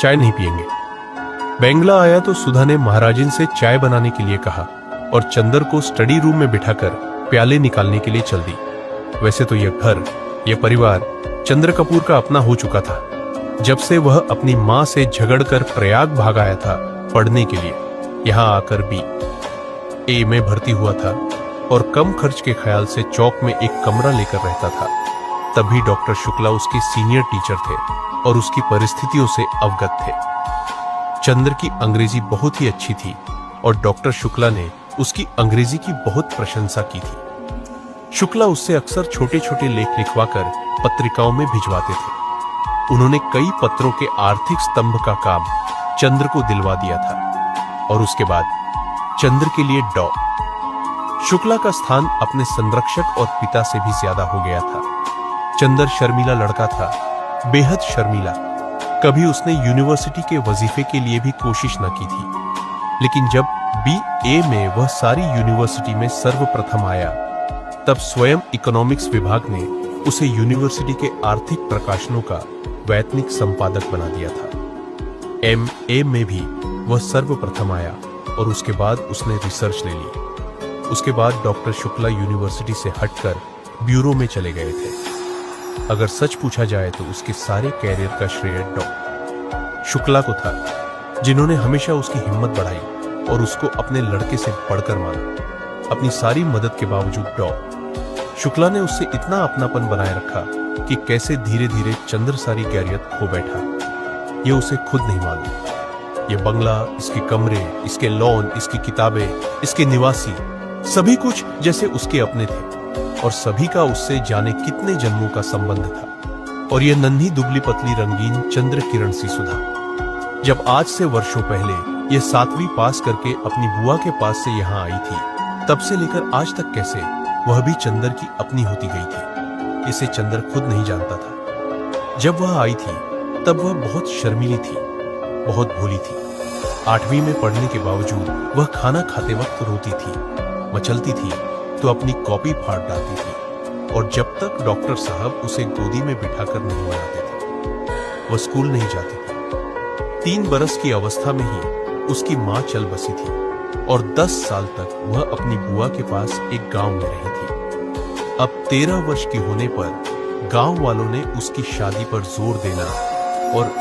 चाय नहीं पिएंगे। बेंगला आया तो सुधा ने महाराजिन से चाय बनाने के लिए कहा और चंदर को स्टडी रूम में बिठाकर प्याले निकालने के लिए चल दी। वैसे तो यह घर, यह परिवार चंद्र कपूर का अपना हो चुका था। जब से वह अपनी मां से झगड़कर प्रयाग भाग आया था पढ़ने के लिए, यहां आकर BA में भर्ती हुआ था और कम खर्च के ख्याल से चौक में एक कमरा लेकर रहता था। तभी डॉक्टर शुक्ला उसके सीनियर टीचर थे और उसकी परिस्थितियों से अवगत थे। चंद्र की अंग्रेजी बहुत ही अच्छी थी और डॉक्टर शुक्ला ने उसकी अंग्रेजी की बहुत प्रशंसा की थी। शुक्ला उससे अक्सर छोटे छोटे लेख लिखवाकर पत्रिकाओं में भिजवाते थे। उन्होंने कई पत्रों के आर्थिक स्तंभ का काम चंद्र को दिलवा दिया था और उसके बाद चंद्र के लिए डॉ शुक्ला का स्थान अपने संरक्षक और पिता से भी ज्यादा हो गया था। चंद्र शर्मीला लड़का था, बेहद शर्मीला। कभी उसने यूनिवर्सिटी के वजीफे के लिए भी कोशिश न की थी, लेकिन जब BA में वह सारी यूनिवर्सिटी में सर्वप्रथम आया, तब स्वयं इकोनॉमिक्स विभाग ने उसे यूनिवर्सिटी के आर्थिक प्रकाशनों का वैतनिक संपादक बना दिया था। MA में भी वह सर्वप्रथम आया और उसके बाद उसने रिसर्च ले ली। उसके बाद डॉक्टर शुक्ला यूनिवर्सिटी से हटकर ब्यूरो में चले गए थे। अगर सच पूछा जाए तो उसके सारे कैरियर का श्रेय डॉ शुक्ला को था, जिन्होंने हमेशा उसकी हिम्मत बढ़ाई और उसको अपने लड़के से बढ़कर माना। अपनी सारी मदद के बावजूद डॉ शुक्ला ने उससे इतना अपनापन बनाए रखा कि कैसे धीरे धीरे चंद्र सारी कैरियर खो बैठा, ये उसे खुद नहीं मालूम। ये बंगला, इसके कमरे, इसके लॉन, इसकी किताबें, इसके निवासी, सभी कुछ जैसे उसके अपने थे और सभी का उससे जाने कितने जन्मों का संबंध था। और ये नन्ही दुबली पतली रंगीन चंद्र किरण सी सुधा, जब आज से वर्षों पहले ये 7वीं पास करके अपनी बुआ के पास से यहाँ आई थी, तब से लेकर आज तक कैसे वह भी चंद्र की अपनी होती गई थी, इसे चंद्र खुद नहीं जानता था। जब वह आई थी तब वह बहुत शर्मीली थी, बहुत भोली थी। 8वीं में पढ़ने के बावजूद वह खाना खाते वक्त रोती थी, मचलती थी तो अपनी कॉपी फाड़ डालती थी और जब तक डॉक्टर साहब उसे गोदी में बिठाकर नहीं मनाते थे, वह स्कूल नहीं जाती थी। 3 बरस की अवस्था में ही उसकी मां चल बसी थी और 10 साल तक वह अपनी बुआ के पास एक गांव में रही थी। अब 13 वर्ष की होने पर गांव वालों ने उसकी शादी पर जोर देना और